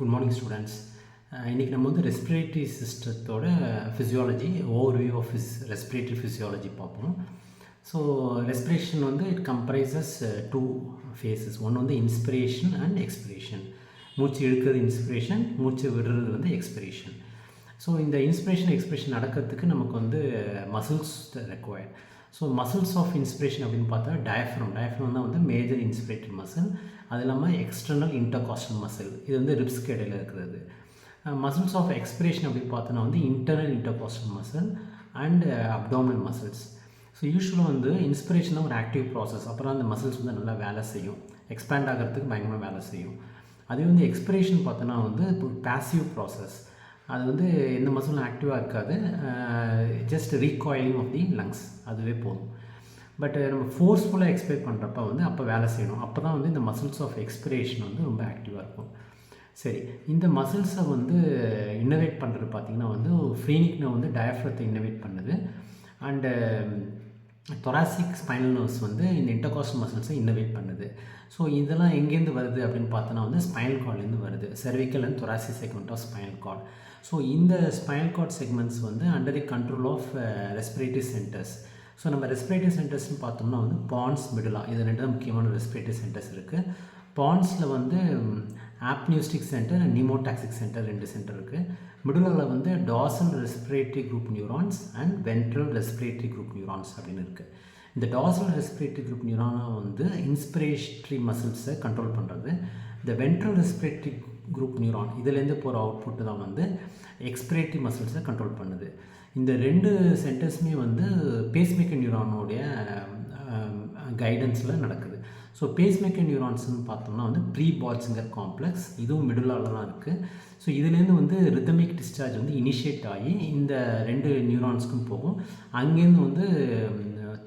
Good morning students. இன்றைக்கி நம்ம வந்து ரெஸ்பிரேட்டரி சிஸ்டத்தோட physiology overview of respiratory physiology பார்ப்போம். ஸோ ரெஸ்பிரேஷன் வந்து இட் கம்ப்ரைசஸ் டூ ஃபேஸஸ். ஒன்று வந்து இன்ஸ்பிரேஷன் அண்ட் எக்ஸ்பிரேஷன். மூச்சு இழுக்கிறது இன்ஸ்பிரேஷன், மூச்சு விடுறது வந்து எக்ஸ்பிரேஷன். ஸோ இந்த இன்ஸ்பிரேஷன் எக்ஸ்பிரேஷன் நடக்கிறதுக்கு நமக்கு வந்து muscles required. So muscles of inspiration அப்படின்னு பார்த்தா டயஃப்ரம் தான் வந்து மேஜர் இன்ஸ்பிரேட்டரி மசில். அது இல்லாமல் எக்ஸ்டர்னல் இன்டர்காஸ்டல் மசில், இது வந்து ரிப்ஸ்க்கு இடையில் இருக்கிறது. மசில்ஸ் ஆஃப் எக்ஸ்பிரேஷன் அப்படின்னு பார்த்தோன்னா வந்து internal intercostal muscle and abdominal muscles. So யூஸ்வலாக வந்து இன்ஸ்பிரேஷன் தான் ஒரு ஆக்டிவ் ப்ராசஸ். அப்புறம் அந்த மசில்ஸ் வந்து நல்லா வேலை செய்யும், எக்ஸ்பேண்ட் ஆகிறதுக்கு பயங்கரமாக வேலை செய்யும். அதே வந்து எக்ஸ்பிரேஷன் பார்த்தோன்னா வந்து ஒரு பேசிவ் ப்ராசஸ். அது வந்து எந்த மசிலும் ஆக்டிவாக இருக்காது, ஜஸ்ட் ரீகாயிலிங் ஆஃப் தி லங்ஸ், அதுவே போதும். பட் நம்ம ஃபோர்ஸ்ஃபுல்லாக எக்ஸ்பெக்ட் பண்ணுறப்ப வந்து அப்போ வேலை செய்யணும். அப்போ தான் வந்து இந்த மசில்ஸ் ஆஃப் எக்ஸ்பிரேஷன் வந்து ரொம்ப ஆக்டிவாக இருக்கும். சரி, இந்த மசில்ஸை வந்து இன்னோவேட் பண்ணுறது பார்த்திங்கன்னா வந்து ஃப்ரீனிக்னை வந்து டயஃப்ரத்தை இன்னோவேட் பண்ணுது. அண்டு தொராசிக் ஸ்பைனல் நர்வ்ஸ் வந்து இந்த இன்டர்காஸ்டல் மசில்ஸை இன்னோவேட் பண்ணுது. ஸோ இதெல்லாம் எங்கேருந்து வருது அப்படின்னு பார்த்தோன்னா வந்து ஸ்பைனல் கார்ட்லேருந்து வருது. Cervical and thoracic segment of spinal cord. So இந்த ஸ்பைனல் கார்ட் செக்மெண்ட்ஸ் வந்து under the control of respiratory centres. So நம்ம ரெஸ்பிரேட்டரி சென்டர்ஸ்னு பார்த்தோம்னா வந்து பான்ஸ், மிடுலா, இது ரெண்டு தான் முக்கியமான ரெஸ்பிரேட்டரி சென்டர்ஸ் இருக்குது. பான்ஸில் வந்து ஆப்னியூஸ்டிக் சென்டர் அண்ட் நிமோடாக்சிக் சென்டர், ரெண்டு சென்டர் இருக்குது. மிடுலாவில் வந்து dorsal respiratory group neurons and ventral respiratory group neurons அப்படின்னு இருக்குது. இந்த டார்சல் ரெஸ்பிரேட்டரி குரூப் நியூரானை வந்து இன்ஸ்பிரேட்டரி மசில்ஸை கண்ட்ரோல் பண்ணுறது. இந்த வென்ட்ரல் ரெஸ்பிரேட்டரி குரூப் நியூரான் இதுலேருந்து போகிற அவுட்புட்டு தான் வந்து எக்ஸ்பிரேட்டரி மசில்ஸை கண்ட்ரோல் பண்ணுது. இந்த ரெண்டு சென்டர்ஸுமே வந்து பேஸ்மேக்கர் நியூரானோடைய கைடன்ஸில் நடக்குது. ஸோ பேஸ்மேக்கர் நியூரான்ஸ்னு பார்த்தோம்னா வந்து ப்ரீ பால்ஸுங்கர் காம்ப்ளெக்ஸ், இதுவும் மிடுலாவில் தான் இருக்குது. ஸோ இதுலேருந்து வந்து ரிதமிக் டிஸ்சார்ஜ் வந்து இனிஷியேட் ஆகி இந்த ரெண்டு நியூரான்ஸ்க்கும் போகும். அங்கேருந்து வந்து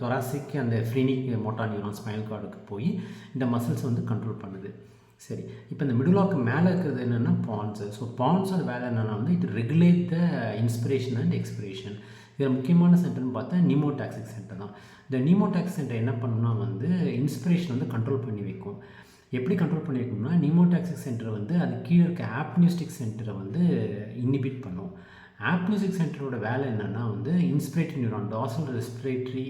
தொராசிக் அந்த ஃப்ரீனிக் மோட்டார் நியூரான் ஸ்பைனல் கார்டுக்கு போய் இந்த மசில்ஸ் வந்து கண்ட்ரோல் பண்ணுது. சரி, இப்போ இந்த மிடுலாவுக்கு மேலே இருக்கிறது என்னென்னா பான்ஸு. ஸோ பான்ஸோட வேலை என்னென்னா வந்து it regulate the inspiration and expression. இதில் முக்கியமான சென்டர்னு பார்த்தா நிமோடாக்சிக் சென்டர் தான். இந்த நிமோடாக்சிக் சென்டர் என்ன பண்ணுன்னா வந்து இன்ஸ்பிரேஷன் வந்து கண்ட்ரோல் பண்ணி வைக்கும். எப்படி கண்ட்ரோல் பண்ணி வைக்கணும்னா நிமோடாக்சிக் சென்டர் வந்து அது கீழே இருக்க ஆப்னியூஸ்டிக் சென்டரை வந்து இன்ஹிபிட் பண்ணும். ஆப்னியூஸ்டிக் சென்டரோட வேலை என்னென்னா வந்து inspiratory neuron, dorsal respiratory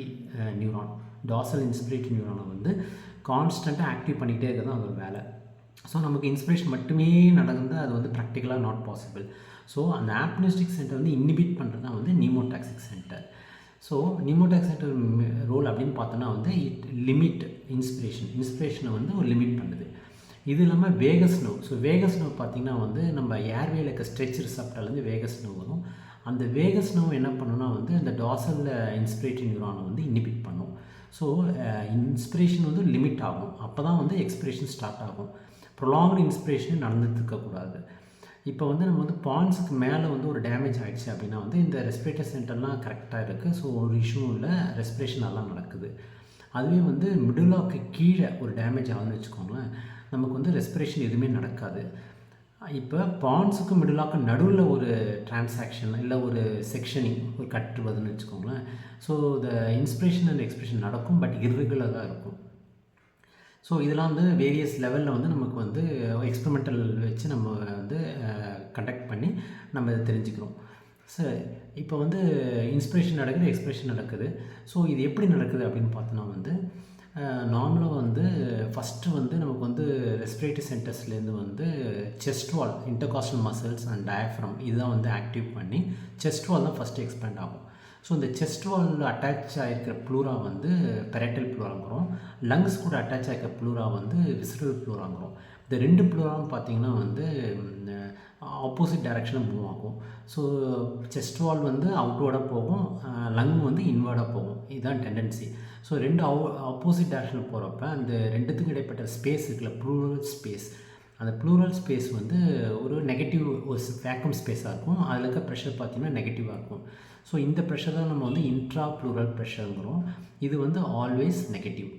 neuron, dorsal inspiratory நியூரானை வந்து கான்ஸ்டண்ட்டாக ஆக்டிவ் பண்ணிகிட்டே இருக்கிறது தான் அதோட வேலை. ஸோ நமக்கு இன்ஸ்பிரேஷன் மட்டுமே நடந்தால் அது வந்து ப்ராக்டிக்கலாக நாட் பாசிபிள். ஸோ அந்த ஆப்னியூஸ்டிக் சென்டர் வந்து இன்ஹிபிட் பண்ணுறது தான் வந்து pneumotaxic centre. So pneumotaxic centre role அப்படின்னு பார்த்தோன்னா வந்து இட் லிமிட் இன்ஸ்பிரேஷனை வந்து ஒரு லிமிட் பண்ணுது. இது இல்லாமல் Vegas nerve. So Vegas nerve பார்த்திங்கன்னா வந்து நம்ம ஏர்வேல இருக்க ஸ்ட்ரெச் ரிசப்டர்லேருந்து வேகஸ் நர்வ் வரும். அந்த வேகஸ் நர்வ் என்ன பண்ணுன்னா வந்து இந்த டார்சல் இன்ஸ்பிரேட்டரி நியூரானை வந்து இன்ஹிபிட் பண்ணும். ஸோ இன்ஸ்பிரேஷன் வந்து லிமிட் ஆகும், அப்போ தான் வந்து எக்ஸ்பிரேஷன் ஸ்டார்ட் ஆகும். ப்ரொலாங்டு இன்ஸ்பிரேஷன் நடந்துட்டு இருக்கக்கூடாது. இப்போ வந்து நம்ம வந்து பான்ஸுக்கு மேலே வந்து ஒரு டேமேஜ் ஆகிடுச்சு அப்படின்னா வந்து இந்த ரெஸ்பிரேட்டரி சென்டர்லாம் கரெக்டாக இருக்குது. ஸோ ஒரு இஷ்யூவும் இல்லை, ரெஸ்பிரேஷன் நல்லா நடக்குது. அதுவே வந்து மிடுலாவுக்கு கீழே ஒரு டேமேஜ் ஆகுதுன்னு வச்சுக்கோங்களேன், நமக்கு வந்து ரெஸ்பிரேஷன் எதுவுமே நடக்காது. இப்போ பான்ஸுக்கும் மிடுலாவுக்கும் நடுவில் ஒரு டிரான்சாக்ஷன் இல்லை ஒரு செக்ஷனிங், ஒரு கட்டு வருதுன்னு வச்சுக்கோங்களேன். ஸோ இந்த இன்ஸ்பிரேஷன் அண்ட் எக்ஸ்பிரேஷன் நடக்கும், பட் இர்ரெகுலராக தான் இருக்கும். ஸோ இதெல்லாம் வந்து வேரியஸ் லெவலில் வந்து நமக்கு வந்து எக்ஸ்பெரிமெண்டல் வச்சு நம்ம வந்து கண்டக்ட் பண்ணி நம்ம இதை தெரிஞ்சுக்கிறோம். சரி, இப்போ வந்து இன்ஸ்பிரேஷன் நடக்குது, எக்ஸ்பிரேஷன் நடக்குது. ஸோ இது எப்படி நடக்குது அப்படின்னு பார்த்தோன்னா வந்து நார்மலாக வந்து ஃபஸ்ட்டு வந்து நமக்கு வந்து ரெஸ்பிரேட்டரி சென்டர்ஸ்லேருந்து வந்து chest wall, intercostal muscles and diaphragm இதுதான் வந்து ஆக்டிவ் பண்ணி செஸ்ட் வால் தான் ஃபஸ்ட்டு எக்ஸ்பேண்ட் ஆகும். ஸோ இந்த செஸ்ட் வால் அட்டாச் ஆகிருக்கிற ப்ளூரா வந்து பெரட்டல் ப்ளூராங்கிறோம். லங்ஸ் கூட அட்டாச் ஆகிருக்கிற ப்ளூரா வந்து விசரல் ப்ளூராங்கிறோம். இந்த ரெண்டு ப்ளூராவும் பார்த்திங்கன்னா வந்து ஆப்போசிட் டைரெக்ஷனில் மூவ் ஆகும். ஸோ செஸ்ட் வால் வந்து அவுட்வேர்டாக போகும், லங் வந்து இன்வேர்டாக போகும். இதுதான் டெண்டன்சி. ஸோ ரெண்டு ஆப்போசிட் டைரெக்ஷனில் போகிறப்ப அந்த ரெண்டுத்துக்கும் இடைப்பட்ட ஸ்பேஸ் இருக்குல்ல, ப்ளூரல் ஸ்பேஸ், அந்த ப்ளூரல் ஸ்பேஸ் வந்து ஒரு நெகட்டிவ் ஒரு வேக்கம் ஸ்பேஸாக இருக்கும். அதில் இருக்க ப்ரெஷர் பார்த்திங்கன்னா நெகட்டிவாக இருக்கும். ஸோ இந்த ப்ரெஷர் தான் நம்ம வந்து இன்ட்ரா ப்ளூரல் ப்ரெஷருங்கிறோம். இது வந்து ஆல்வேஸ் நெகட்டிவ்.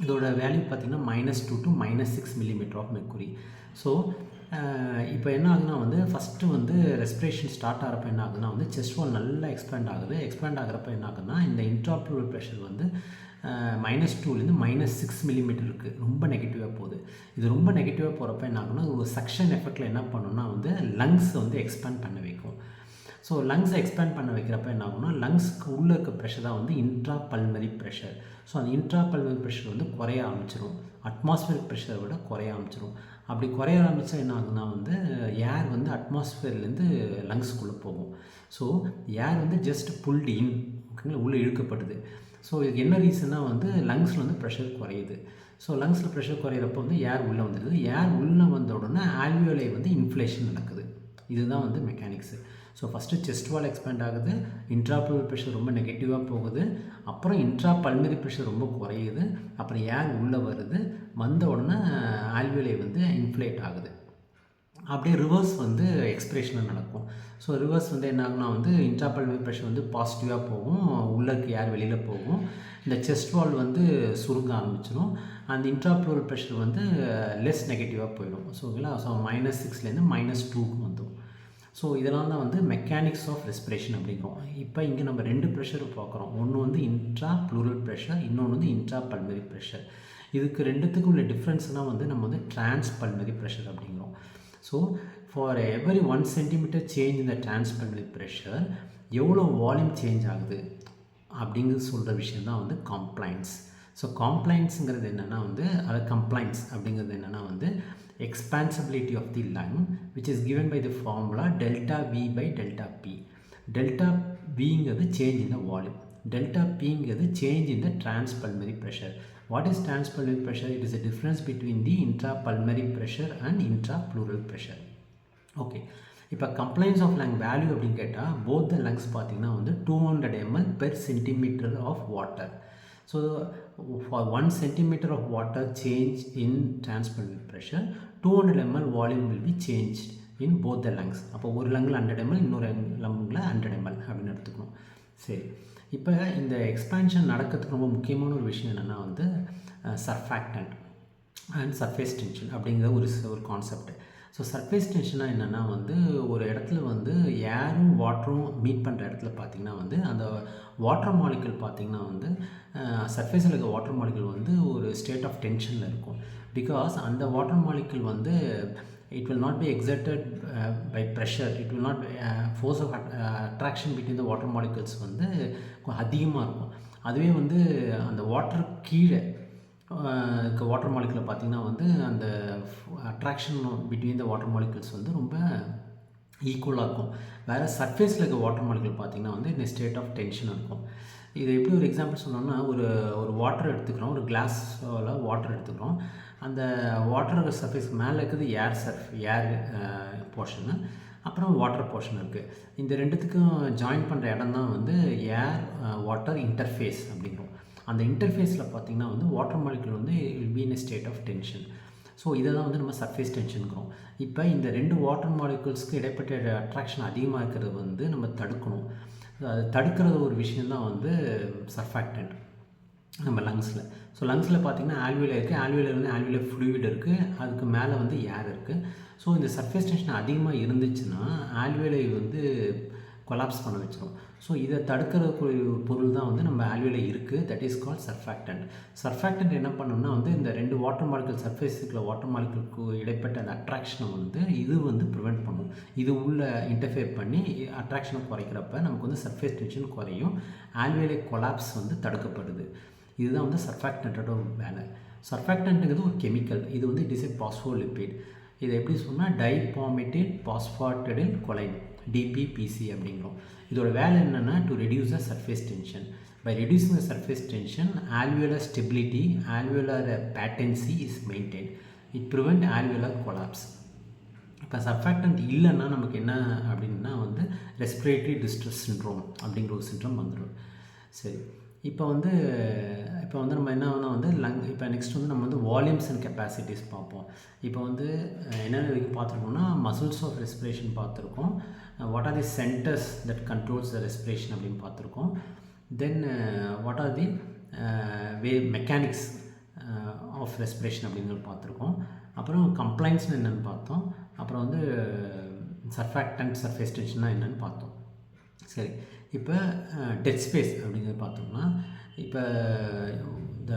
இதோட வேல்யூ பார்த்திங்கன்னா -2 to -6 millimetre of mercury. So இப்போ என்ன ஆகுதுன்னா வந்து ஃபஸ்ட்டு வந்து ரெஸ்பிரேஷன் ஸ்டார்ட் ஆகிறப்ப என்ன ஆகுதுன்னா வந்து செஸ்ட் வால் நல்லா எக்ஸ்பேண்ட் ஆகுது. எக்ஸ்பேண்ட் ஆகிறப்ப என்ன ஆகுதுன்னா இந்த இன்ட்ரா ப்ளூரல் ப்ரெஷர் வந்து -2லேருந்து -6 மில்லிமீட்டர் இருக்குது. ரொம்ப நெகட்டிவாக போகுது. இது ரொம்ப நெகட்டிவாக போகிறப்ப என்ன ஆகும்னா ஒரு சக்ஷன் எஃபெக்டில் என்ன பண்ணுன்னா வந்து லங்ஸை வந்து எக்ஸ்பேண்ட் பண்ண வைக்கும். ஸோ லங்ஸை எக்ஸ்பேண்ட் பண்ண வைக்கிறப்ப என்ன ஆகும்னா லங்ஸ்க்கு உள்ளே இருக்க ப்ரெஷர் தான் வந்து இன்ட்ரா பல்மரி ப்ரெஷர். ஸோ அந்த இன்ட்ரா பல்மரி ப்ரெஷர் வந்து குறைய ஆரம்பிச்சிடும். அட்மாஸ்பியரிக் ப்ரெஷரை விட குறைய ஆரம்பிச்சிடும். அப்படி குறைய ஆரம்பித்தா என்ன ஆகுதுன்னா வந்து ஏர் வந்து அட்மாஸ்பியர்லேருந்து லங்ஸ்க்குள்ளே போகும். ஸோ ஏர் வந்து ஜஸ்ட் புல்டு இன், ஓகேங்களா, உள்ளே இழுக்கப்படுது. ஸோ இதுக்கு என்ன ரீசன்னா வந்து லங்ஸில் வந்து ப்ரெஷர் குறையுது. ஸோ லங்ஸில் ப்ரெஷர் குறையிறப்போ வந்து ஏர் உள்ளே வந்துடுது. ஏர் உள்ளே வந்த உடனே ஆல்வியோலை வந்து இன்ஃப்ளேஷன் நடக்குது. இதுதான் வந்து மெக்கானிக்ஸு. ஸோ ஃபஸ்ட்டு செஸ்ட் வால் எக்ஸ்பேண்ட் ஆகுது, இன்ட்ராப்ளூரல் ப்ரெஷர் ரொம்ப நெகட்டிவாக போகுது, அப்புறம் இன்ட்ரா பல்மரி ப்ரெஷர் ரொம்ப குறையுது, அப்புறம் ஏர் உள்ளே வருது, வந்த உடனே ஆல்வியோலை வந்து இன்ஃப்ளேட் ஆகுது. அப்படியே ரிவர்ஸ் வந்து எக்ஸ்பிரேஷனில் நடக்கும். ஸோ ரிவர்ஸ் வந்து என்ன ஆகுனா வந்து இன்ட்ரா பல்மரி ப்ரெஷர் வந்து பாசிட்டிவாக போகும், உள்ளக்கு ஏர் வெளியில் போகும், இந்த செஸ்ட் வால் வந்து சுருங்க ஆரம்பிச்சிடும், அந்த இன்ட்ராப்ளூரல் ப்ரெஷர் வந்து லெஸ் நெகட்டிவாக போயிடும். ஸோங்களா, ஸோ -6லேருந்து -2க்கு வந்துடும். ஸோ இதெல்லாம் தான் வந்து மெக்கானிக்ஸ் ஆஃப் ரெஸ்பிரேஷன் அப்படிங்கிறோம். இப்போ இங்கே நம்ம 2 ப்ரெஷர் பார்க்குறோம். ஒன்று வந்து இன்ட்ரா ப்ளூரல் ப்ரெஷர், இன்னொன்று வந்து இன்ட்ரா பல்மரி ப்ரெஷர். இதுக்கு ரெண்டுத்துக்கும் உள்ள டிஃப்ரென்ஸ்னால் வந்து நம்ம வந்து ட்ரான்ஸ் பல்மரி ப்ரெஷர் அப்படிங்கிறோம். So for every 1 centimetre change இந்த ட்ரான்ஸ் பல்மரி ப்ரெஷர் எவ்வளோ வால்யூம் சேஞ்ச் ஆகுது அப்படிங்கிறது சொல்கிற விஷயம் தான் வந்து காம்ப்ளைன்ஸ். ஸோ காம்ப்ளைன்ஸுங்கிறது என்னென்னா வந்து அது கம்ப்ளைன்ஸ் அப்படிங்கிறது என்னென்னா வந்து expansibility of the lung, which is given by the formula delta V by delta P. Delta V is change in the volume, delta P is change in the transpulmonary pressure. What is transpulmonary pressure? It is a difference between the intrapulmonary pressure and intrapleural pressure. Okay, இப்போ compliance of lung value அப்படின்னு கேட்டால் both the lungs பார்த்தீங்கன்னா வந்து 200 ml per centimeter of water. So for 1 centimeter of water change in transpulmonary pressure, 200 ml volume will be changed in both the lungs. அப்போ ஒரு லங்கில் 100 ml, இன்னொரு லங்கில் 100 ml அப்படின்னு எடுத்துக்கணும். சரி, இப்போ இந்த எக்ஸ்பான்ஷன் நடக்கிறதுக்கு ரொம்ப முக்கியமான ஒரு விஷயம் என்னென்னா வந்து சர்ஃபாக்டன்ட் அண்ட் சர்ஃபேஸ் டென்ஷன் அப்படிங்கிற ஒரு கான்செப்ட். ஸோ சர்ஃபேஸ் டென்ஷனாக என்னென்னா வந்து ஒரு இடத்துல வந்து ஏரும் வாட்டரும் மீட் பண்ணுற இடத்துல பார்த்திங்கன்னா வந்து அந்த வாட்டர் மாலிகுல் பார்த்திங்கன்னா வந்து சர்ஃபேஸில் இருக்க வாட்டர் மாலிகுல் வந்து ஒரு ஸ்டேட் ஆஃப் டென்ஷனில் இருக்கும். பிகாஸ் அந்த வாட்டர் மாலிகுல் வந்து it will not be exerted by pressure, it will not force of attraction between the water molecules வந்து அதிகமாக இருக்கும். அதுவே வந்து அந்த வாட்டர் கீழே இருக்க வாட்டர் மாலிகுலில் பார்த்திங்கன்னா வந்து அந்த attraction between the water molecules வந்து ரொம்ப ஈக்குவலாக இருக்கும். வேறு சர்ஃபேஸில் இருக்க வாட்டர் மாலிகுல் பார்த்திங்கன்னா வந்து இந்த ஸ்டேட் ஆஃப் டென்ஷன் இருக்கும். இது எப்படி ஒரு எக்ஸாம்பிள் சொன்னோம்னா ஒரு வாட்டர் எடுத்துக்கிறோம், ஒரு கிளாஸில் வாட்டர் எடுத்துக்கிறோம். அந்த வாட்டர் சர்ஃபேஸ் மேலே இருக்குது ஏர் போர்ஷனு, அப்புறம் வாட்டர் போர்ஷன் இருக்குது. இந்த ரெண்டுத்துக்கும் ஜாயின் பண்ணுற இடம் தான் வந்து ஏர் வாட்டர் இன்டர்ஃபேஸ் அப்படிங்கிறோம். அந்த இன்டர்ஃபேஸில் பார்த்திங்கன்னா வந்து வாட்டர் மாலிகுல் வந்து will be in a state of tension. So இதை தான் வந்து நம்ம சர்ஃபேஸ் டென்ஷனுங்கிறோம். இப்போ இந்த 2 வாட்டர் மாலிகுல்ஸ்க்கு இடைப்பட்ட அட்ராக்ஷன் அதிகமாக இருக்கிறது வந்து நம்ம தடுக்கணும். அது தடுக்கிற ஒரு விஷயந்தான் வந்து சர்ஃபாக்டன்ட் நம்ம லங்ஸில். ஸோ லங்ஸில் பார்த்திங்கன்னா ஆல்வியோலை இருக்குது, ஆல்வியோலையில் வந்து ஆல்வியோலை ஃப்ளூயிட் இருக்குது, அதுக்கு மேலே வந்து ஏர் இருக்குது. ஸோ இந்த சர்ஃபேஸ் டென்ஷன் அதிகமாக இருந்துச்சுன்னா ஆல்வியோலை வந்து கொலாப்ஸ் பண்ண வச்சிடும். ஸோ இதை தடுக்கிற ஒரு பொருள் தான் வந்து நம்ம ஆல்வியோலை இருக்குது, that is called surfactant. Surfactant என்ன பண்ணணும்னா வந்து இந்த 2 வாட்டர் மாலிகுல் சர்ஃபேஸுக்குள்ள வாட்டர் மாலிகுலுக்கு இடைப்பட்ட அந்த அட்ராக்ஷனை வந்து இது வந்து ப்ரிவெண்ட் பண்ணும். இது உள்ள இன்டர்ஃபியர் பண்ணி அட்ராக்ஷனை குறைக்கிறப்ப நமக்கு வந்து சர்ஃபேஸ் டென்ஷன் குறையும், ஆல்வியோலை கொலாப்ஸ் வந்து தடுக்கப்படுது. இதுதான் வந்து சர்ஃபாக்டன்ட்டோட வேலை. சர்ஃபாக்டன்ட்டுங்கிறது ஒரு கெமிக்கல். இது வந்து இட் இஸ் எ பாஸ்போலிபிட். இதை எப்படி சொன்னால் டைபாமெட்டில் பாஸ்பாட்டிடில் கொலைன், DPPC அப்படிங்கிறோம். இதோட வேலை என்னென்னா to reduce the surface tension. By reducing the surface tension alveolar stability, alveolar patency is maintain. It prevent alveolar collapse. இப்போ சர்ஃபாக்டன்ட் இல்லைன்னா நமக்கு என்ன அப்படின்னா வந்து ரெஸ்பிரேட்டரி டிஸ்ட்ரெஸ் சிண்ட்ரோம் அப்படிங்கிற ஒரு சிண்ட்ரோம் வந்துடும். சரி, இப்போ வந்து நம்ம என்ன ஆகுனா வந்து இப்போ நெக்ஸ்ட் வந்து நம்ம வந்து வால்யூம்ஸ் அண்ட் கெப்பாசிட்டிஸ் பார்ப்போம். இப்போ வந்து என்னென்ன வரைக்கும் பார்த்துருக்கோம்னா மசில்ஸ் ஆஃப் ரெஸ்பிரேஷன் பார்த்துருக்கோம், what are the centres that controls the respiration அப்படின்னு பார்த்துருக்கோம். Then what are the mechanics of respiration அப்படிங்கிறது பார்த்துருக்கோம். அப்புறம் கம்ப்ளைன்ஸ்னு என்னென்னு பார்த்தோம். அப்புறம் வந்து சர்ஃபாக்டன்ட் சர்ஃபேஸ் டென்ஷன்னா என்னென்னு பார்த்தோம். சரி, இப்போ டெட் ஸ்பேஸ் அப்படிங்கிறது பார்த்தோம்னா இப்போ the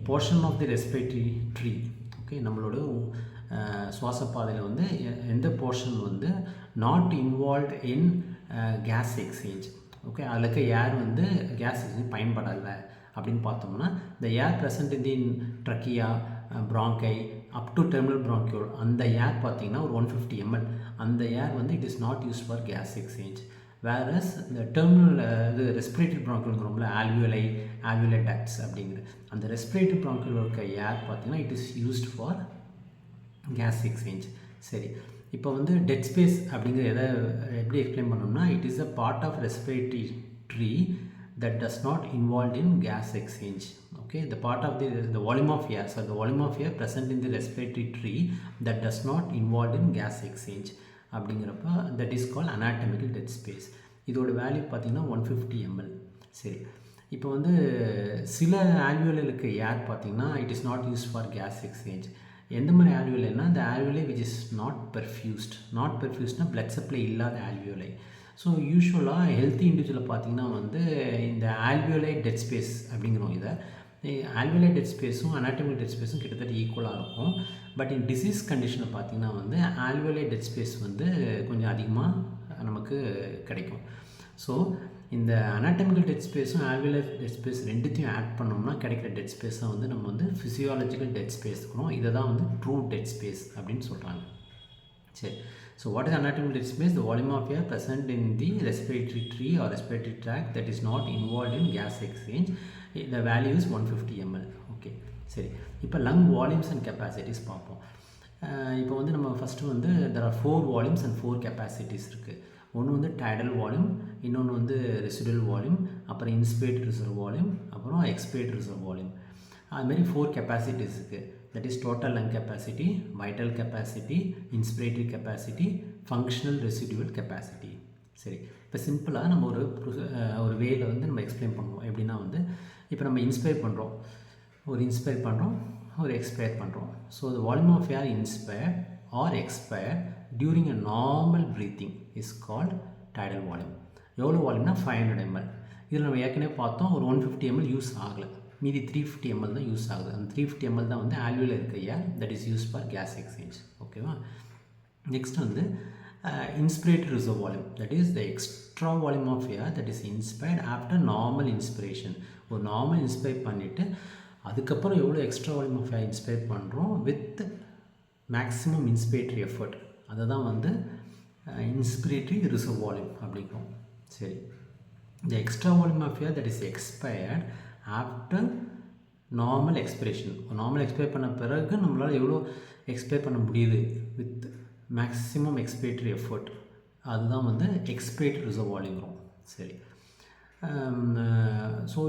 portion of the respiratory tree, okay, நம்மளோட சுவாச பாதையில் வந்து எந்த போர்ஷன் வந்து not involve in gas exchange, okay, அதில் இருக்க ஏர் வந்து கேஸ் எக்ஸ்சேஞ்ச் பயன்படலை அப்படின்னு பார்த்தோம்னா, the air present in the trachea, bronchi up to terminal bronchiole, அந்த ஏர் பார்த்திங்கன்னா ஒரு 150 ml, அந்த ஏர் வந்து it is not used for gas exchange. Whereas இந்த டெர்மினல் இது ரெஸ்பிரேட்டரி ப்ராங்கியோல்ங்கிறோம்ல, ஆல்வியோலை டக்ட்ஸ் அப்படிங்கிற அந்த ரெஸ்பிரேட்டரி ப்ராங்கியோல் இருக்க ஏர் பார்த்திங்கன்னா it is used for gas exchange. சரி, இப்போ வந்து டெட் ஸ்பேஸ் அப்படிங்கிற எதை எப்படி எக்ஸ்பிளைன் பண்ணோம்னா, it is a part of respiratory tree that does not involved in gas exchange. Okay, the part of the volume of air, so the volume of air present in the respiratory tree that does not involved in gas exchange அப்படிங்கிறப்ப that is called anatomical dead space. இதோட value பார்த்தீங்கன்னா 150 ml. சரி, இப்போ வந்து சில ஆல்வியோலுக்கு air பார்த்தீங்கன்னா it is not use for gas exchange. எந்த மாதிரி ஆல்வியோலைனா இந்த ஆல்வியோலை விச் இஸ் நாட் பெர்ஃப்யூஸ்ட்னா பிளட் சப்ளை இல்லாத ஆல்வியோலை. ஸோ யூஸ்வலாக ஹெல்த்தி இண்டிவிஜுவலை பார்த்திங்கன்னா வந்து இந்த ஆல்வியோலை டெட் ஸ்பேஸ் அப்படிங்கிறோம். இதை ஆல்வியோலை டெட் ஸ்பேஸும் அனாட்டமிக்கல் டெட் ஸ்பேஸும் கிட்டத்தட்ட ஈக்குவலாக இருக்கும். பட் இன் டிசீஸ் கண்டிஷனில் பார்த்திங்கன்னா வந்து ஆல்வியோலை டெட் ஸ்பேஸ் வந்து கொஞ்சம் அதிகமாக நமக்கு கிடைக்கும். ஸோ இந்த அனாட்டமிக்கல் டெட் ஸ்பேஸும் ஆல்வியோலை டெட் ஸ்பேஸ் ரெண்டுத்தையும் ஆட் பண்ணோம்னா கிடைக்கிற டெட் ஸ்பேஸை வந்து நம்ம வந்து ஃபிசியாலஜிக்கல் டெட் ஸ்பேஸ் இருக்கிறோம். இதை தான் வந்து ட்ரூ டெட் ஸ்பேஸ் அப்படின்னு சொல்கிறாங்க. சரி, so what is anatomical dead space? The volume of air present in the respiratory tree or respiratory tract that is not involved in gas exchange. The value is 150 ml. Okay, சரி, இப்போ lung volumes and capacities பார்ப்போம். இப்போ வந்து நம்ம first வந்து there are 4 volumes and 4 capacities இருக்குது. ஒன்று வந்து tidal வால்யூம், இன்னொன்று வந்து ரெசிடுவல் வால்யூம், அப்புறம் இன்ஸ்பிரேட் ரிசர்வ் வால்யூம், அப்புறம் எக்ஸ்பிரேட் ரிசர்வ் வால்யூம். அதுமாரி 4 capacities இருக்குது. That is total lung capacity, vital capacity, inspiratory capacity, functional residual capacity. சரி, இப்போ சிம்பிளாக நம்ம ஒரு வேல வந்து நம்ம எக்ஸ்பிளைன் பண்ணுவோம். எப்படின்னா வந்து இப்போ நம்ம இன்ஸ்பயர் பண்ணுறோம், ஒரு எக்ஸ்பயர் பண்ணுறோம். So the volume of air inspired or expired during a normal breathing is called tidal volume. எவ்வளோ வால்யூம்னா 500 ml. இதில் நம்ம ஏற்கனவே பார்த்தோம் ஒரு 150 ml யூஸ் ஆகலை, மீதி 350 ml தான் யூஸ் ஆகுது. அந்த 350 ml தான் வந்து ஆல்வியோவில் இருக்க air that is use for gas exchange. ஓகேவா? நெக்ஸ்ட் வந்து inspiratory reserve volume, that is the extra volume of air that is inspired after normal inspiration. ஒரு நார்மல் இன்ஸ்பயர் பண்ணிவிட்டு அதுக்கப்புறம் எவ்வளோ extra volume of air inspire பண்ணுறோம் with maximum inspiratory effort, அதை தான் வந்து இன்ஸ்பிரேட்டரி ரிசர்வ் வால்யூம் அப்படிங்கிறோம். சரி, the extra volume of air that is expired after normal expiration. Normal expire பண்ண பிறகு நம்மளால் எவ்வளோ எக்ஸ்பயர் பண்ண முடியுது வித் மேக்ஸிமம் எக்ஸ்பிரேட்டரி எஃபர்ட், அதுதான் வந்து எக்ஸ்பிரேட்டரி ரிசர்வ் வால்யூங்கிறோம். சரி, so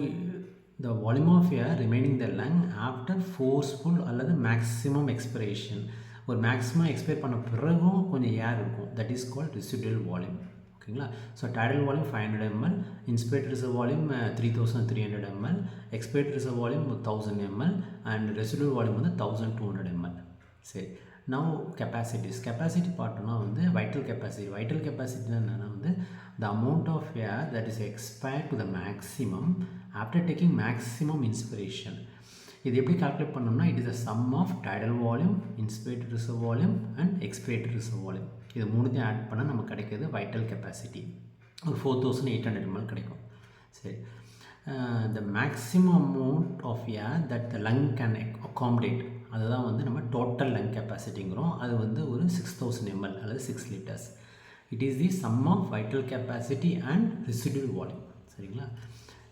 the volume of air remaining in the lung after forceful அல்லது மேக்ஸிமம் எக்ஸ்பிரேஷன், ஒரு மேக்ஸிமம் எக்ஸ்பயர் பண்ண பிறகும் கொஞ்சம் ஏர் இருக்கும், that is called residual volume. ஓகேங்களா? So tidal volume 500 ml, inspiratory reserve volume 3300 ml, expiratory reserve volume 1000 ml and residual volume வந்து 1200 ml. சரி, now capacity பார்த்தோம்னா வந்து வைட்டல் கெப்பாசிட்டினா என்னென்னா வந்து the amount of air that is expired to the maximum after taking maximum inspiration. இது எப்படி calculate பண்ணோம்னா it is a sum of tidal volume, inspiratory reserve volume and expiratory reserve volume. இது மூணுத்தையும் add பண்ணால் நமக்கு கிடைக்கிறது வைட்டல் கெப்பாசிட்டி, ஒரு 4800 ml கிடைக்கும். சரி, the maximum amount of air that the lung can accommodate, அதுதான் வந்து நம்ம டோட்டல் லங் கெப்பாசிட்டிங்கிறோம். அது வந்து ஒரு 6000 ml அல்லது 6 liters. It is the sum of vital capacity and residual volume. சரிங்களா?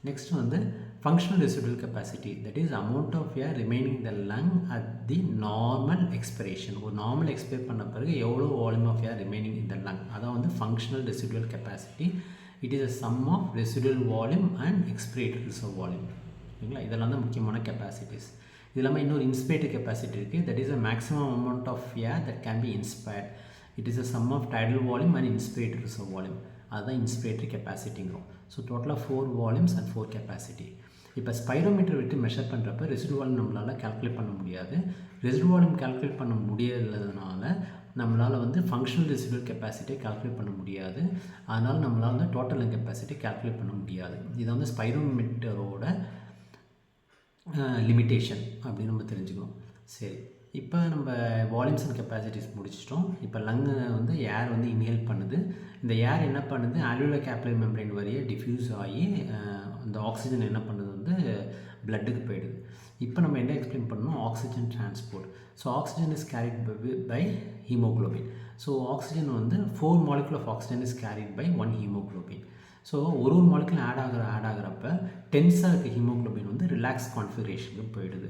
நெக்ஸ்ட் வந்து functional residual capacity, that is amount of air remaining the lung at the normal expiration. ஒரு நார்மல் எக்ஸ்பயர் பண்ண பிறகு எவ்வளோ volume of air remaining in the lung, அதான் வந்து functional residual capacity. It is a sum of residual volume and expiratory reserve volume. சரிங்களா? இதெல்லாம் தான் முக்கியமான கெப்பாசிட்டிஸ். இது இல்லாமல் இன்னொரு இன்ஸ்பிரேட்டரி கெப்பாசிட்டி இருக்குது, that is a maximum amount of air that can be inspired. It is a sum of tidal volume and inspiratory reserve volume, அதுதான் inspiratory கெப்பாசிட்டிங்கிறோம். ஸோ டோட்டலாக 4 வால்யூம்ஸ் அண்ட் 4 கெப்பாசிட்டி. இப்போ ஸ்பைரோமீட்டர் விட்டு measure பண்ணுறப்ப residual volume நம்மளால் calculate பண்ண முடியாது. Residual volume calculate பண்ண முடியாததுனால நம்மளால் வந்து ஃபங்க்ஷனல் ரெசிடுவல் கெப்பாசிட்டியை கால்குலேட் பண்ண முடியாது. அதனால் நம்மளால் வந்து டோட்டல் லங் கெப்பாசிட்டி கால்குலேட் பண்ண முடியாது. இதை வந்து ஸ்பைரோமீட்டரோட லிமிட்டேஷன் அப்படின்னு நம்ம தெரிஞ்சுக்கணும். சரி, இப்போ நம்ம வால்யூம்ஸ் அண்ட் கெப்பாசிட்டிஸ் முடிச்சிட்டோம். இப்போ லங்கு வந்து ஏர் வந்து இன்ஹேல் பண்ணுது. இந்த ஏர் என்ன பண்ணுது, அல்வியோலர் கேப்லரி மெம்பரேன் வழியே டிஃப்யூஸ் ஆகி அந்த ஆக்சிஜன் என்ன பண்ணுது வந்து பிளட்டுக்கு போயிடுது. இப்போ நம்ம என்ன எக்ஸ்பிளைன் பண்ணணும், oxygen transport. So oxygen is carried by haemoglobin. So oxygen வந்து 4 molecule of oxygen is carried by 1 haemoglobin. So ஒரு மாலிகுல் ஆட் ஆகிறப்ப டென்ஸாக இருக்க ஹீமோக்ளோபின் வந்து ரிலாக்ஸ் கான்ஃபிகரேஷனுக்கு போயிடுது.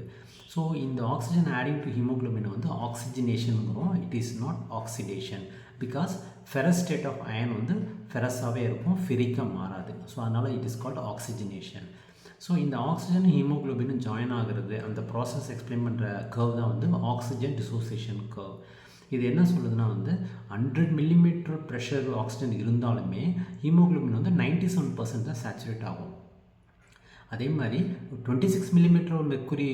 ஸோ இந்த ஆக்சிஜன் ஆடிங் டு ஹீமோக்ளோபினை வந்து ஆக்சிஜனேஷனுங்கிறோம். It is not oxidation. Because ferrous state of iron வந்து ஃபெரஸாகவே இருக்கும், ஃபெரிக்காக மாறாது. ஸோ அதனால் it is called oxygenation. So இந்த ஆக்சிஜன் ஹீமோக்ளோபின் ஜாயின் ஆகிறது, அந்த ப்ராசஸ் எக்ஸ்பிளைன் பண்ணுற கர்வ் தான் வந்து ஆக்சிஜன் டிசோசியேஷன் கர்வ். இது என்ன சொல்லுதுன்னா வந்து 100 millimeter ப்ரெஷர் ஆக்சிஜன் இருந்தாலுமே ஹீமோக்ளோபின் வந்து 97% தான் சேச்சுரேட் ஆகும். அதே மாதிரி 26 millimeter மெர்க்குரி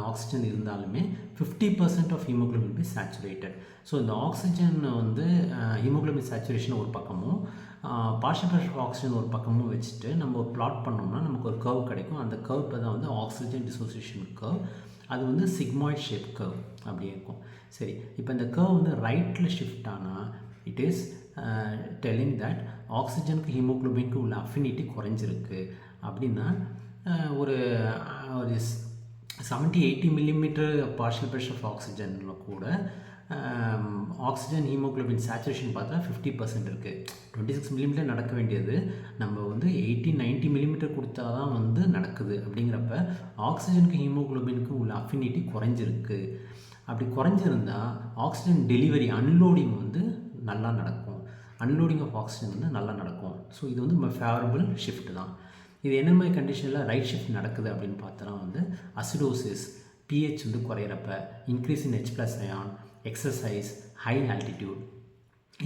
ஆக்சிஜன் இருந்தாலுமே 50% of haemoglobin be saturated. So இந்த ஆக்சிஜன் வந்து ஹீமோக்ளோபின் சேச்சுரேஷன் ஒரு பக்கமும் பார்ஷியல் ப்ரெஷர் ஆக்சிஜன் ஒரு பக்கமும் வச்சுட்டு நம்ம ஒரு பிளாட் பண்ணோம்னா நமக்கு ஒரு கர்வ் கிடைக்கும். அந்த கர்வ் தான் வந்து ஆக்சிஜன் டிசோசியேஷன் கர்வ். அது வந்து சிக்மாய்ட் ஷேப் கர்வ் அப்படி இருக்கும். சரி, இப்போ இந்த கர்வ் வந்து ரைட்டில் ஷிஃப்ட் ஆனால் இட் இஸ் டெல்லிங் தட் ஆக்சிஜனுக்கு ஹீமோக்ளோபினுக்கு உள்ள அஃபினிட்டி குறைஞ்சிருக்கு. அப்படின்னா ஒரு 70-80 millimeter பார்ஷியல் ப்ரெஷர் ஆஃப் ஆக்சிஜனில் கூட ஆக்சிஜன் ஹீமோக்ளோபின் சேச்சுரேஷன் பார்த்தா 50% இருக்குது. 26 millimeter நடக்க வேண்டியது நம்ம வந்து 80-90 millimeter கொடுத்தா தான் வந்து நடக்குது. அப்படிங்கிறப்ப ஆக்சிஜனுக்கு ஹீமோக்ளோபினுக்கு உள்ள அஃபினிட்டி குறைஞ்சிருக்கு. அப்படி குறைஞ்சிருந்தால் ஆக்சிஜன் டெலிவரி அன்லோடிங் வந்து நல்லா நடக்கும். அன்லோடிங் ஆஃப் ஆக்சிஜன் வந்து நல்லா நடக்கும். ஸோ இது வந்து ஃபேவரபிள் ஷிஃப்ட் தான். இது என்ன மாதிரி கண்டிஷனில் ரைட் ஷிஃப்ட் நடக்குது அப்படின்னு பார்த்தோன்னா வந்து அசிடோசிஸ், pH வந்து குறையிறப்ப, increase in H+ ion, exercise, high altitude,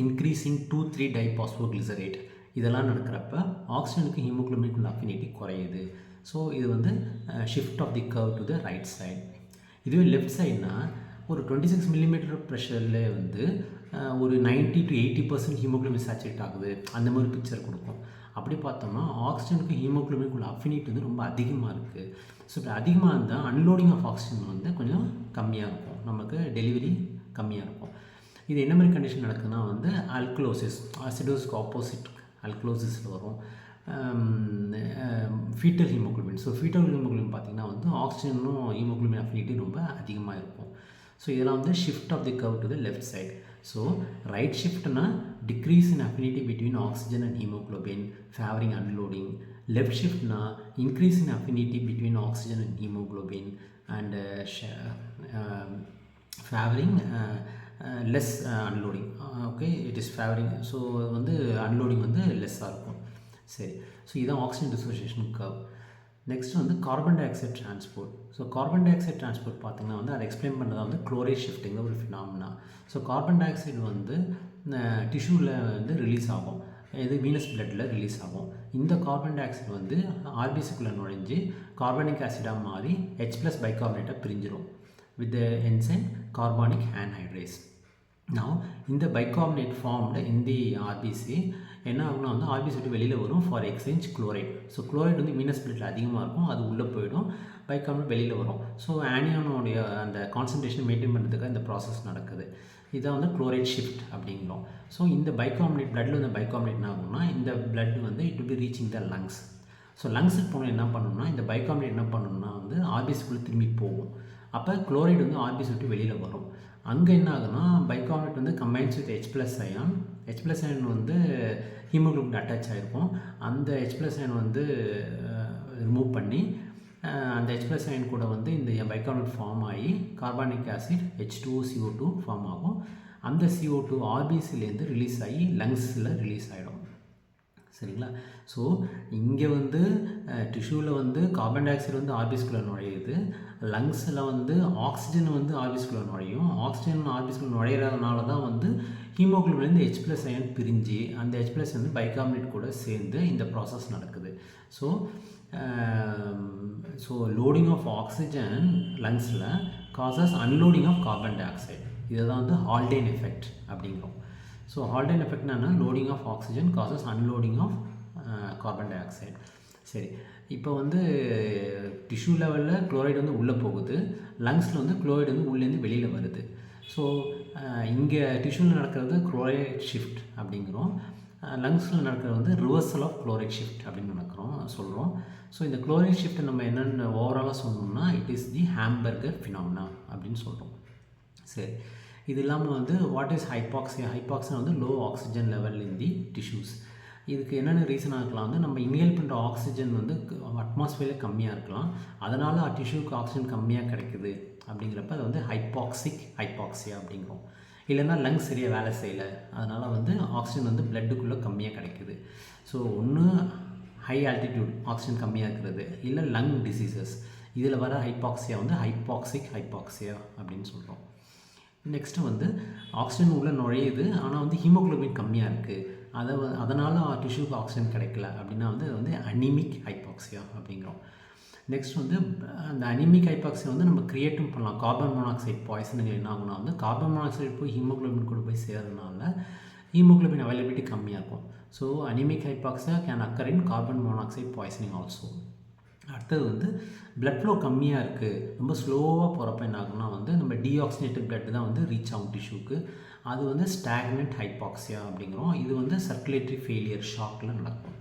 increase in 2,3 diphosphoglycerate இதெல்லாம் நடக்கிறப்ப ஆக்சிஜனுக்கு ஹீமோக்ளோபினுக்குள்ள அஃபினிட்டி குறையுது. ஸோ இது வந்து shift of the curve to the right side. இதுவே லெஃப்ட் சைட்னா ஒரு 26 millimeter ப்ரெஷரில் வந்து ஒரு 90-80% ஹீமோக்ளோபின் சேச்சுரேட் ஆகுது, அந்த மாதிரி பிக்சர் கொடுக்கும். அப்படி பார்த்தோம்னா ஆக்சிஜனுக்கு ஹீமோக்ளோபினுக்குள்ள அஃபினிட்டி வந்து ரொம்ப அதிகமாக இருக்குது. ஸோ இப்படி அதிகமாக இருந்தால் அன்லோடிங் ஆஃப் ஆக்சிஜன் வந்து கொஞ்சம் கம்மியாக இருக்கும், நமக்கு டெலிவரி கம்மியாக இருக்கும். இது என்ன மாதிரி கண்டிஷன் நடக்குதுன்னா வந்து அல்கலோசிஸ், அசிடோஸ்க்கு ஆப்போசிட் அல்கலோசிஸில் வரும். Foetal haemoglobin. So foetal haemoglobin பார்த்திங்கன்னா வந்து ஆக்சிஜனும் ஹீமோக்ளோபின் அஃபினிட்டி ரொம்ப அதிகமாக இருக்கும். ஸோ இதெல்லாம் வந்து shift of the curve to the left side. So right ஷிஃப்ட்னா decrease in affinity between oxygen and haemoglobin favouring unloading. Left ஷிஃப்ட்னா increase in affinity between oxygen and haemoglobin and favouring less unloading. Okay, it is favouring. So வந்து unloading வந்து லெஸ்ஸாக இருக்கும். சரி, so இதுதான் oxygen dissociation curve. Next வந்து carbon dioxide transport. So carbon dioxide transport பார்த்திங்கன்னா வந்து அதை எக்ஸ்பிளைன் பண்ணுறதா வந்து குளோரைட் ஷிஃப்டிங் ஒரு phenomena. So carbon di oxide வந்து டிஷ்யூவில் வந்து ரிலீஸ் ஆகும், இது வீனஸ் பிளட்டில் ரிலீஸ் ஆகும். இந்த கார்பன் டை ஆக்சைடு வந்து ஆர்பிசிக்குள்ளே நுழைஞ்சு கார்பனிக் ஆசிடாக மாறி H+ பைகார்பனேட்டாக பிரிஞ்சிடும் with enzyme carbonic anhydrase. நான் இந்த பைகார்பனேட் ஃபார்ம்டு இந்த ஆர்பிசி என்ன ஆகுனா வந்து ஆர்பிசி விட்டு வெளியில் வரும் for exchange chloride. So chloride வந்து வீனஸ் பிளட்டில் அதிகமாக இருக்கும், அது உள்ளே போயிடும், பைகார்பனேட் வெளியில் வரும். ஸோ ஆனியானோடைய அந்த கான்சன்ட்ரேஷன் மெயின்டைன் பண்ணுறதுக்காக இந்த ப்ராசஸ் நடக்குது. இதான் வந்து குளோரைட் ஷிஃப்ட் அப்படிங்கிறோம். ஸோ இந்த பைகார்பனேட் பிளட்டில் வந்து பைகார்பனேட் என்ன ஆகும்னா இந்த பிளட் வந்து it will be reaching the lungs. So லங்ஸுக்கு போனால் என்ன பண்ணணும்னா இந்த பைகார்பனேட் என்ன பண்ணணும்னா வந்து ஆர்பிசிக்குள்ளே திரும்பி போகும். அப்போ குளோரைடு வந்து ஆர்பிசி விட்டு வெளியில் வரும். அங்கே என்ன ஆகுதுன்னா பைகார்பனேட் வந்து combines with H+ ion. H+ ion வந்து ஹீமோக்ளோபின் அட்டாச் ஆகிருக்கும். அந்த H+ அயன் வந்து ரிமூவ் பண்ணி அந்த H+ அயன் கூட வந்து இந்த பைகார்பனேட் ஃபார்ம் ஆகி கார்பானிக் ஆசிட் H2CO2 ஃபார்ம் ஆகும். அந்த CO2 ஆர்பிசிலேருந்து ரிலீஸ் ஆகி லங்ஸில் ரிலீஸ் ஆகிடும். சரிங்களா? ஸோ இங்கே வந்து டிஷ்யூவில் வந்து கார்பன் டை ஆக்சைடு வந்து ஆர்பிஸ்குள்ளே நுழையுது, லங்ஸில் வந்து ஆக்சிஜன் வந்து ஆர்பிஸ்குள்ளே நுழையும். ஆக்சிஜன் ஆர்பிஸ்குள்ளே நுழையிறதுனால தான் வந்து ஹீமோக்ளோபின்லேருந்து H+ அயன் பிரிஞ்சு அந்த H+ வந்து பைகார்பனேட் கூட சேர்ந்து இந்த ப்ராசஸ் நடக்குது. ஸோ லோடிங் ஆஃப் ஆக்சிஜன் லங்ஸில் causes unloading of carbon dioxide. இதை தான் வந்து ஹால்டேன் எஃபெக்ட் அப்படிங்கிறோம். ஸோ ஹால்டேன் எஃபெக்ட்னா loading of oxygen causes unloading of carbon dioxide. சரி, இப்போ வந்து டிஷ்யூ லெவலில் குளோரைடு வந்து உள்ளே போகுது, லங்ஸில் வந்து குளோரைடு வந்து உள்ளேருந்து வெளியில் வருது. ஸோ இங்கே டிஷ்யூவில் நடக்கிறது குளோரைட் ஷிஃப்ட் அப்படிங்கிறோம், லங்ஸில் நடக்கிறது வந்து ரிவர்சல் ஆஃப் குளோரைட் ஷிஃப்ட் அப்படின்னு சொல்கிறோம். ஸோ இந்த குளோரைட் ஷிஃப்ட்டை நம்ம என்னென்னு ஓவராலாக சொன்னோம்னா it is the hamburger phenomena அப்படின்னு சொல்கிறோம். சரி, இது இல்லாமல் வந்து வாட் இஸ் ஹைபாக்சியா? ஹைபாக்சியா வந்து low oxygen level in the tissues. இதுக்கு என்னென்ன ரீசனாக இருக்கலாம் வந்து நம்ம இன்ஹேல் பண்ணுற ஆக்சிஜன் வந்து அட்மாஸ்ஃபியரில் கம்மியாக இருக்கலாம், அதனால் டிஷ்யூக்கு ஆக்சிஜன் கம்மியாக கிடைக்குது. அப்படிங்கிறப்ப அது வந்து ஹைபாக்சியா அப்படிங்கிறோம். இல்லைன்னா லங்ஸ் சரியாக வேலை செய்யலை, அதனால் வந்து ஆக்சிஜன் வந்து பிளட்டுக்குள்ளே கம்மியாக கிடைக்குது. ஸோ ஒன்று ஹை ஆல்டிடியூட் ஆக்சிஜன் கம்மியாக இருக்கிறது, இல்லை லங் டிசீசஸ், இதில் வர ஹைபாக்சியா வந்து ஹைபாக்சியா அப்படின்னு சொல்கிறோம். நெக்ஸ்ட்டு வந்து ஆக்சிஜன் உள்ளே நுழையுது, ஆனால் வந்து ஹீமோக்ளோபின் கம்மியாக இருக்குது, அதனால் டிஷ்யூக்கு ஆக்சிஜன் கிடைக்கல அப்படின்னா வந்து அது வந்து அனிமிக் ஹைபாக்சியா அப்படிங்கிறோம். நெக்ஸ்ட் வந்து அந்த அனிமிக் ஹைபாக்சியா வந்து நம்ம கிரியேட்டும் பண்ணலாம். கார்பன் மோனாக்சைடு பாய்சனில் என்ன ஆகுனா வந்து கார்பன் மோனாக்சைடு போய் ஹீமோக்ளோபின் கூட போய் சேர்றதுனால ஹீமோக்ளோபின் அவைலபிலிட்டி கம்மியாக இருக்கும். So anaemic hypoxia can occur in carbon monoxide poisoning also. அடுத்தது வந்து பிளட் ஃப்ளோ கம்மியாக இருக்குது, ரொம்ப ஸ்லோவாக போகிறப்ப என்ன ஆகுனா வந்து நம்ம டீஆக்சினேட்டட் பிளட் தான் வந்து ரீச் ஆகும் டிஷ்யூக்கு, அது வந்து ஸ்டாக்னன்ட் ஹைபாக்சியா அப்படிங்கிறோம். இது வந்து சர்க்குலேட்டரி ஃபெயிலியர் ஷாக்கில் நடக்கும்.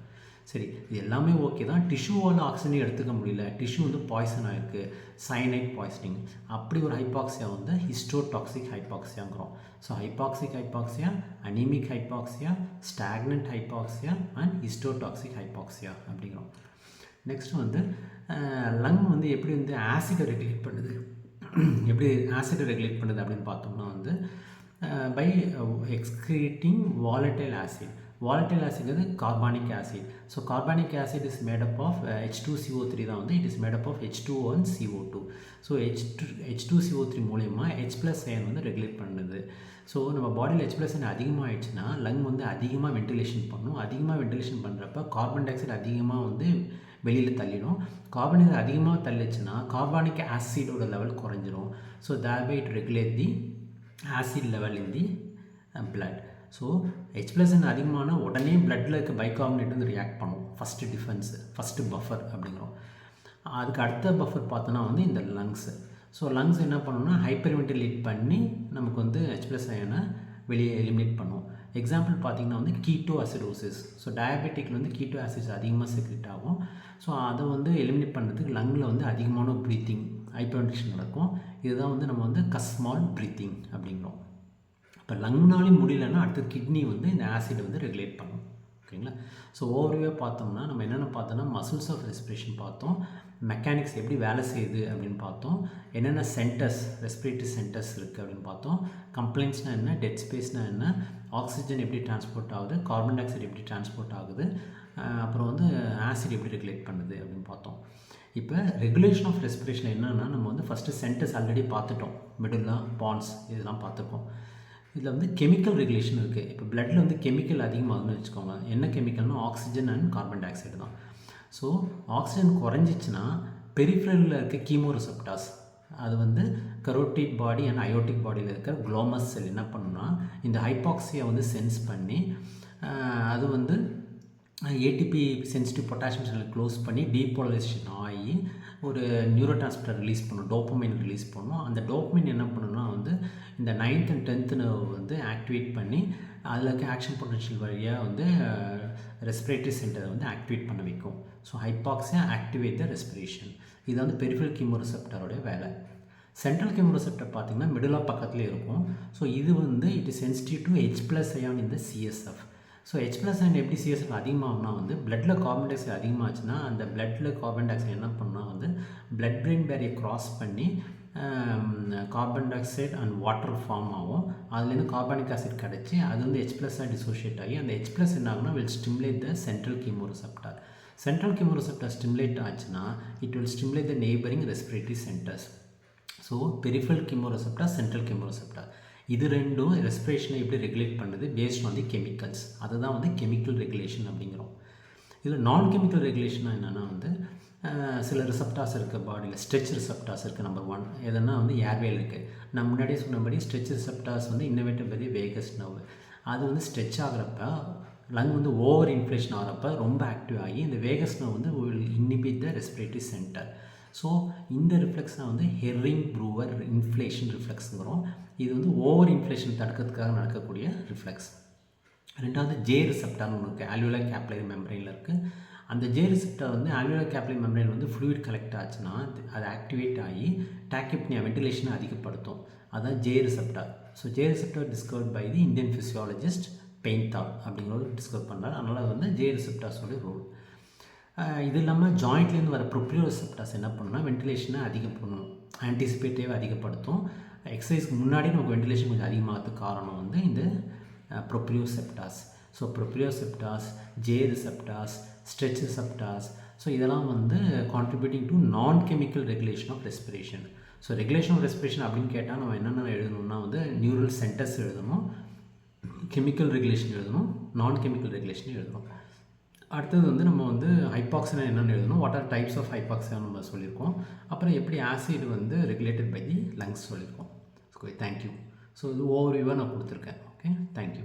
சரி, இது எல்லாமே ஓகே தான். டிஷ்யூவால் ஆக்சிஜனை எடுத்துக்க முடியல, டிஷ்யூ வந்து பாய்சன் ஆகிருக்கு, சயனைட் பாய்சனிங், அப்படி ஒரு ஹைபாக்சியா வந்து ஹிஸ்டோடாக்சிக் ஹைபாக்சியாங்கிறோம். So hypoxic hypoxia, anaemic hypoxia, stagnant hypoxia and histotoxic hypoxia அப்படிங்கிறோம். நெக்ஸ்ட் வந்து லங் வந்து எப்படி வந்து ஆசிடை ரெகுலேட் பண்ணுது, அப்படின்னு பார்த்தோம்னா வந்து by excreting volatile acid. Volatile ஆசிட்ங்கிறது carbonic acid. So carbonic acid is made up of H2CO3 தான் வந்து it is made up of H2O and CO2. So H2CO3 மூலயமா H+ அயன் வந்து ரெகுலேட் பண்ணுது. ஸோ நம்ம பாடியில் H+ அயன் அதிகமாக ஆயிடுச்சுன்னா லங் வந்து அதிகமாக வென்டிலேஷன் பண்ணும். அதிகமாக வென்டிலேஷன் பண்ணுறப்ப கார்பன் டை ஆக்சைடு அதிகமாக வந்து வெளியில் தள்ளிடும். கார்பன் டை அதிகமாக தள்ளிச்சுன்னா கார்பானிக் ஆசிடோட லெவல் குறைஞ்சிரும். So thereby it regulate the acid level in the blood. So H+ அதிகமான உடனே பிளட்டில் இருக்க பைகார்பனேட் வந்து ரியாக்ட் பண்ணும். ஃபஸ்ட்டு பஃபர் அப்படிங்கிறோம். அதுக்கு அடுத்த பஃபர் பார்த்தோன்னா வந்து இந்த லங்ஸு. ஸோ லங்ஸ் என்ன பண்ணணும்னா ஹைப்பர் வென்டிலேட் பண்ணி நமக்கு வந்து H+ அயனை வெளியே எலிமினேட் பண்ணும். எக்ஸாம்பிள் பார்த்திங்கன்னா வந்து கீட்டோ அசிடோசிஸ். ஸோ டயபெட்டிக்கில் வந்து கீட்டோ ஆசிட்ஸ் அதிகமாக செக்ரெட் ஆகும். ஸோ அதை வந்து எலிமினேட் பண்ணுறதுக்கு லங்கில் வந்து அதிகமான ப்ரீத்திங் ஹைப்பர் வென்டிலேஷன் நடக்கும். இதுதான் வந்து நம்ம வந்து கஸ்மால் ப்ரீத்திங் அப்படிங்கிறோம். இப்போ லங்னாலையும் முடியலன்னா அடுத்து கிட்னி வந்து இந்த ஆசிடை வந்து ரெகுலேட் பண்ணும். ஓகேங்களா? ஸோ ஓவர்வியூவாக பார்த்தோம்னா நம்ம என்னென்ன பார்த்தோம்னா மசில்ஸ் ஆஃப் ரெஸ்பிரேஷன் பார்த்தோம், மெக்கானிக்ஸ் எப்படி வேலை செய்யுது அப்படின்னு பார்த்தோம், என்னென்ன சென்டர்ஸ் ரெஸ்பிரேட்டரி சென்டர்ஸ் இருக்குது அப்படின்னு பார்த்தோம், கம்ப்ளைண்ட்ஸ்னால் என்ன, டெட் ஸ்பேஸ்னால் என்ன, ஆக்சிஜன் எப்படி டிரான்ஸ்போர்ட் ஆகுது, கார்பன் டை ஆக்சைடு எப்படி டிரான்ஸ்போர்ட் ஆகுது, அப்புறம் வந்து ஆசிட் எப்படி ரெகுலேட் பண்ணுது அப்படின்னு பார்த்தோம். இப்போ ரெகுலேஷன் ஆஃப் ரெஸ்பிரேஷன் என்னென்னா நம்ம வந்து ஃபஸ்ட்டு சென்டர்ஸ் ஆல்ரெடி பார்த்துட்டோம், மிடில்லா பான்ஸ் இதெல்லாம் பார்த்துருக்கோம். இதில் வந்து கெமிக்கல் ரெகுலேஷன் இருக்குது. இப்போ பிளட்டில் வந்து கெமிக்கல் அதிகமாகுதுன்னு வச்சுக்கோங்க. என்ன கெமிக்கல்னா oxygen and carbon dioxide தான். ஸோ ஆக்சிஜன் குறைஞ்சிச்சின்னா பெரிஃபரலில் இருக்க கீமோ ரிசெப்டார்ஸ் அது வந்து கரோட்டிட் பாடி அண்ட் அயோட்டிக் பாடியில் இருக்கிற குளோமஸ் செல் என்ன பண்ணுன்னா இந்த ஹைபாக்சியா வந்து சென்ஸ் பண்ணி அது வந்து ATP sensitive potassium channel close பண்ணி டீபோலரைசேஷன் ஆகி ஒரு நியூரோ டிரான்ஸ்மிட்டர் ரிலீஸ் பண்ணும், டோப்பமைன் ரிலீஸ் பண்ணும். அந்த டோப்பமைன் என்ன பண்ணுன்னா வந்து இந்த 9th and 10th நர்வ் வந்து ஆக்டிவேட் பண்ணி அதில் இருக்க ஆக்ஷன் பொட்டன்ஷியல் வழியாக வந்து ரெஸ்பிரேட்டரி சென்டரை வந்து ஆக்டிவேட் பண்ண வைக்கும். ஸோ ஹைபாக்சியா ஆக்டிவேட் த ரெஸ்பிரேஷன். இது வந்து பெரிஃபரல் கீமோ ரிசெப்டரோடைய வேலை. சென்ட்ரல் கீமோ ரிசெப்டர் பார்த்திங்கன்னா மிடிலா பக்கத்துலேயே இருக்கும். ஸோ இது வந்து it is sensitive to H+ ion இந்த CSF. ஸோ H+ அயன் எப்படி CSF அதிகமாகும்னா வந்து பிளட்டில் கார்பன் டை ஆக்சைடு அதிகமாகச்சுன்னா அந்த பிளட்டில் கார்பன் டை ஆக்சைடு என்ன பண்ணால் வந்து பிளட் பிரெயின் பேரியர் கிராஸ் பண்ணி carbon dioxide and water form ஆகும். அதுலேருந்து கார்பானிக் ஆசிட் கிடச்சி அது வந்து H+ டிசோஷியேட் ஆகி அந்த H+ என்ன ஆகுனா will stimulate the central chemo receptor. Central chemo receptor stimulate ஆச்சுன்னா it will stimulate the neighbouring respiratory centres. So peripheral chemo receptor, central chemo receptor இது ரெண்டும் ரெஸ்பிரேஷனை எப்படி ரெகுலேட் பண்ணுது பேஸ்ட் ஆன் தி கெமிக்கல்ஸ். அதுதான் வந்து கெமிக்கல் ரெகுலேஷன் அப்படிங்கிறோம். இதில் நான் கெமிக்கல் ரெகுலேஷனாக என்னென்னா வந்து சில ரிசப்டாஸ் இருக்குது பாடியில், ஸ்ட்ரெச் ரிசப்டாஸ் இருக்குது. நம்பர் 1 எதுனா வந்து ஏர்வேல் இருக்குது. நான் முன்னாடியே சொன்னபடி ஸ்ட்ரெச் ரிசப்டாஸ் வந்து இன்னோவேட்டிவ் பதி வேகஸ் நர்வ். அது வந்து ஸ்ட்ரெச் ஆகிறப்ப லங் வந்து ஓவர் இன்ஃப்ளேஷன் ஆகிறப்ப ரொம்ப ஆக்டிவ் ஆகி இந்த வேகஸ் நர்வ் வந்து will inhibit the respiratory centre. So இந்த ரிஃப்ளெக்ஸாக வந்து ஹெர்ரிங் ப்ரூவர் இன்ஃப்ளேஷன் ரிஃப்ளெக்ஸுங்கிறோம். இது வந்து ஓவர் இன்ஃப்ளேஷன் தடுக்கிறதுக்காக நடக்கக்கூடிய ரிஃப்ளெக்ஸ். ரெண்டாவது ஜே ரிசெப்டார்னு ஒன்று இருக்குது, ஆல்வியோலர் கேப்லரி மெம்பரைனில் இருக்குது. அந்த ஜே ரிசெப்டார் வந்து ஆல்வியோலர் கேப்லரி மெம்பரைன் வந்து ஃப்ளூயிட் கலெக்ட் ஆச்சுன்னா அது ஆக்டிவேட் ஆகி டாக்கிப்னியா வென்டிலேஷனை அதிகப்படுத்தும். அதுதான் J receptor. So J receptor discovered by the Indian physiologist Paintal அப்படிங்கிறவர் டிஸ்கவர் பண்ணார். அதனால் அது வந்து ஜே ரிசெப்டார்ஸோட ரோல். இது இல்லாமல் ஜாயிண்ட்லேருந்து வர ப்ரொப்ரியோ ரிசெப்டார்ஸ் என்ன பண்ணுன்னா வென்டிலேஷனை அதிகம் பண்ணும், ஆன்டிசிபேட்டிவாக அதிகப்படுத்தும். எக்ஸசைஸ்க்கு முன்னாடி நமக்கு வென்டிலேஷன் கொஞ்சம் அதிகமாகிறதுக்கு காரணம் வந்து இந்த proprioceptors. So proprioceptors, J receptors, stretch receptors, so இதெல்லாம் வந்து contributing to non chemical regulation of respiration. So regulation of respiration அப்படின்னு கேட்டால் நம்ம என்னென்ன எழுதணும்னா வந்து நியூரல் சென்டர்ஸ் எழுதணும், கெமிக்கல் ரெகுலேஷன் எழுதணும், நான் கெமிக்கல் ரெகுலேஷன் எழுதணும். அடுத்தது வந்து நம்ம வந்து ஹைபாக்சினா என்னென்னு எழுதணும், what are types of hypoxia நம்ம சொல்லியிருக்கோம். அப்புறம் எப்படி ஆசிட் வந்து ரெகுலேட்டட் பை தி லங்ஸ் சொல்லியிருக்கோம். So thank you. ஸோ இது ஓவர்வியூவாக நான் கொடுத்துருக்கேன். Okay, thank you.